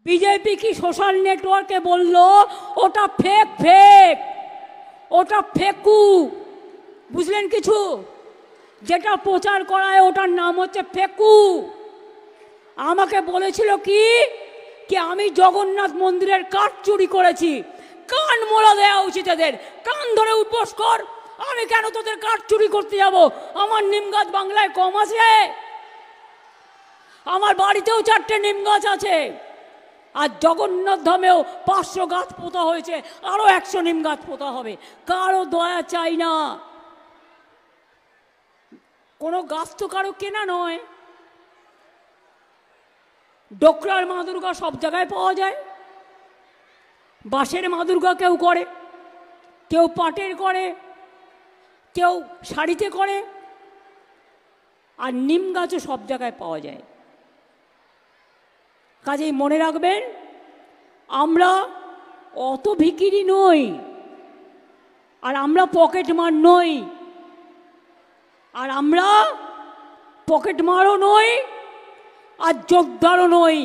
BJP কি social নেটওয়ার্কে বলল ওটা ফেক ফেক, ওটা ফেকু, বুঝলেন কিছু? যেটা প্রচার করায় ওটার নাম হচ্ছে ফেকু। আমাকে বলেছিল কি কি আমি জগন্নাথ মন্দিরের কাঠ চুরি করেছি। কান মোলা দেওয়া উচিত এদের, কান ধরে উপোস কর। আমি কেন তোদের কাঠ চুরি করতে যাব? আমার নিম গাছ বাংলায় কম আছে? আমার বাড়িতেও 4টে নিম গাছ আছে, আর জগন্নাথ ধামেও 500 গাছ পোতা হয়েছে, আরো 100 নিম গাছ পোতা হবে। কারো দয়া চাই না, কোনো গাছ তো কারো কেনা নয়। ডোকরার মা দুর্গা সব জায়গায় পাওয়া যায়। বাঁশের মা দুর্গা কেউ করে, কেউ পাটের করে, কেউ শাড়িতে করে, আর নিম গাছও সব জায়গায় পাওয়া যায়। কাজেই মনে রাখবেন, আমরা অত ভিখিরি নই, আর আমরা পকেট মার নই, আর আমরা পকেট মারও নই, আর যোদ্ধারও নই।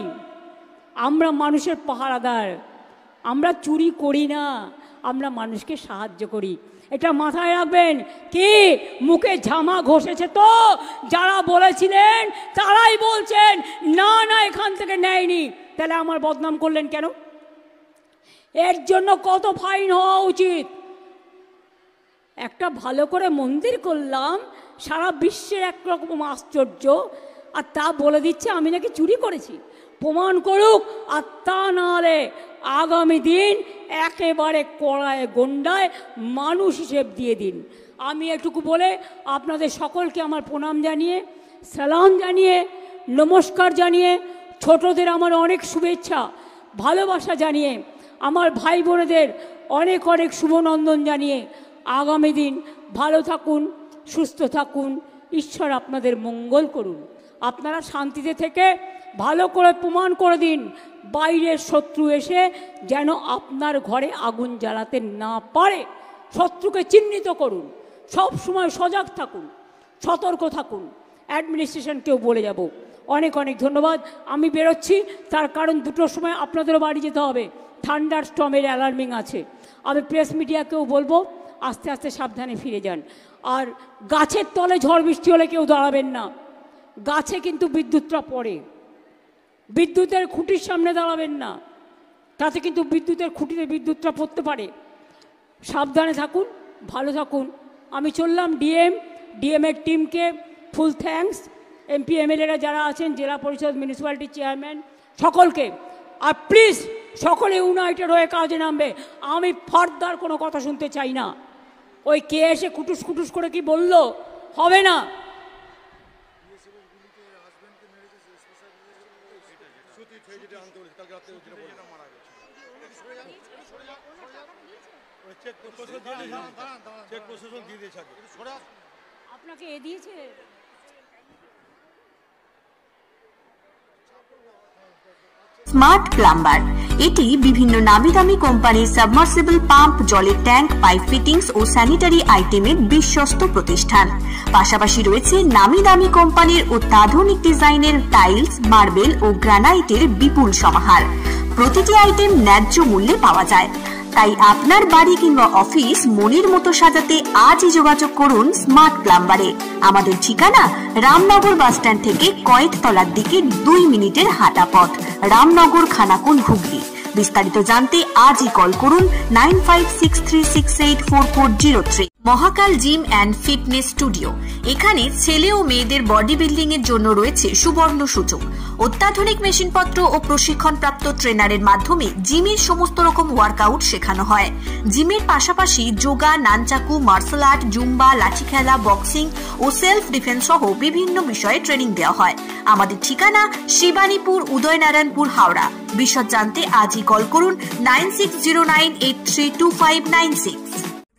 আমরা মানুষের পাহারাদার। আমরা চুরি করি না, আমরা মানুষকে সাহায্য করি। এটা মাথায় রাখবেন। কি মুখে ঝামা ঘষেছে তো যারা বলেছিলেন তারাই বলছেন না না এখান থেকে নেয়নি, তাহলে আমার বদনাম করলেন কেন? এর জন্য কত ফাইন হওয়া উচিত। একটা ভালো করে মন্দির করলাম, সারা বিশ্বের একরকম আশ্চর্য, আর তা বলে দিচ্ছে আমি নাকি চুরি করেছি। প্রমাণ করুক, আর তা নাহলে আগামী দিন একেবারে কড়ায় গন্ডায় মানুষ হিসেব দিয়ে দিন। আমি এটুকু বলে আপনাদের সকলকে আমার প্রণাম জানিয়ে, সালাম জানিয়ে, নমস্কার জানিয়ে, ছোটদের আমার অনেক শুভেচ্ছা ভালোবাসা জানিয়ে, আমার ভাই বোনেদের অনেক অনেক শুভনন্দন জানিয়ে, আগামী দিন ভালো থাকুন, সুস্থ থাকুন, ঈশ্বর আপনাদের মঙ্গল করুন। আপনারা শান্তিতে থেকে ভালো করে প্রমাণ করে দিন, বাইরের শত্রু এসে যেন আপনার ঘরে আগুন জ্বালাতে না পারে। শত্রুকে চিহ্নিত করুন, সব সময় সজাগ থাকুন, সতর্ক থাকুন। অ্যাডমিনিস্ট্রেশনকেও বলে যাব। অনেক অনেক ধন্যবাদ। আমি বেরোচ্ছি, তার কারণ 2টোর সময় আপনাদেরও বাড়ি যেতে হবে। থান্ডার স্টর্মের অ্যালার্মিং আছে। আমি প্রেস মিডিয়াকেও বলবো আস্তে আস্তে সাবধানে ফিরে যান। আর গাছের তলে ঝড় বৃষ্টি হলে কেউ দাঁড়াবেন না। গাছে কিন্তু বিদ্যুৎটা পড়ে, বিদ্যুতের খুঁটির সামনে দাঁড়াবেন না, তাতে কিন্তু বিদ্যুতের খুঁটিতে বিদ্যুৎটা পড়তে পারে। সাবধানে থাকুন, ভালো থাকুন। আমি চললাম। ডিএমের টিমকে ফুল থ্যাঙ্কস। এমপি এমএলএরা যারা আছেন, জেলা পরিষদ, মিউনিসিপ্যালিটি চেয়ারম্যান, সকলকে। আর প্লিজ সকলে ইউনাইটেড হয়ে কাজে নামবে। আমি ফার্দার কোনো কথা শুনতে চাই না। ওই কে এসে কুটুস কুটুস করে কি বলল, হবে না। আপনাকে এ দিয়েছে। স্মার্ট প্লাম্বার, এটি বিভিন্ন নামি দামি কোম্পানির সাবমার্সিবল পাম্প, জলের ট্যাঙ্ক, পাইপ ফিটিংস ও স্যানিটারি আইটেমের বিশ্বস্ত প্রতিষ্ঠান। পাশাপাশি রয়েছে নামি দামি কোম্পানির অত্যাধুনিক ডিজাইনের টাইলস, মার্বেল ও গ্রানাইটের বিপুল সমাহার। প্রতিটি আইটেম ন্যায্য মূল্যে পাওয়া যায়। তাই আপনার বাড়ি কিংবা অফিস মনের মতো সাজাতে আজই যোগাযোগ করুন স্মার্ট প্লাম্বারে। আমাদের ঠিকানা রামনগর বাসস্ট্যান্ড থেকে কয়েকতলার দিকে 2 মিনিটের হাঁটা পথ, রামনগর, খানাকুল, হুগলি। বিস্তারিত জানতে আজই কল করুন 9563684403। মহাকাল জিম অ্যান্ড ফিটনেস স্টুডিও, এখানে ছেলে ও মেয়েদের বডি বিল্ডিং এর জন্য রয়েছে সুবর্ণ সুযোগ। অত্যাধুনিক মেশিনপত্র ও প্রশিক্ষণপ্রাপ্ত ট্রেনারের মাধ্যমে জিমের সমস্ত রকম ওয়ার্কআউট শেখানো হয়। জিমের পাশাপাশি yoga, nunchaku, martial art, zumba, লাঠি খেলা, বক্সিং ও সেলফ ডিফেন্স সহ বিভিন্ন বিষয়ে ট্রেনিং দেওয়া হয়। আমাদের ঠিকানা শিবানীপুর, উদয়নারায়ণপুর, হাওড়া। বিশদ জানতে আজই কল করুন 9609832596।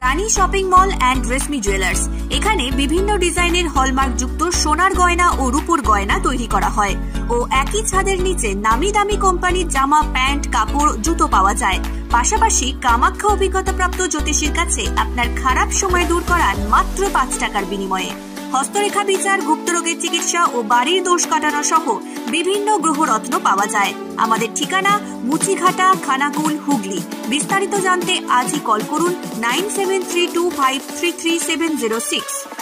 Rani shopping mall and Reshmi jewellers, এখানে বিভিন্ন ডিজাইনের হলমার্ক যুক্ত সোনার গয়না ও রূপোর গয়না তৈরি করা হয় ও একই ছাদের নিচে নামি দামি কোম্পানির জামা, প্যান্ট, কাপড়, জুতো পাওয়া যায়। পাশাপাশি কামাখ্যা অভিজ্ঞতাপ্রাপ্ত জ্যোতিষীর কাছে আপনার খারাপ সময় দূর করান মাত্র 5 টাকার বিনিময়ে। হস্তরেখা বিচার, গুপ্তরোগের চিকিৎসা ও বাড়ির দোষ কাটানো সহ বিভিন্ন গ্রহরত্ন পাওয়া যায়। আমাদের ঠিকানা মুচিঘাটা, খানাকুল, হুগলি। বিস্তারিত জানতে আজই কল করুন 9732533706।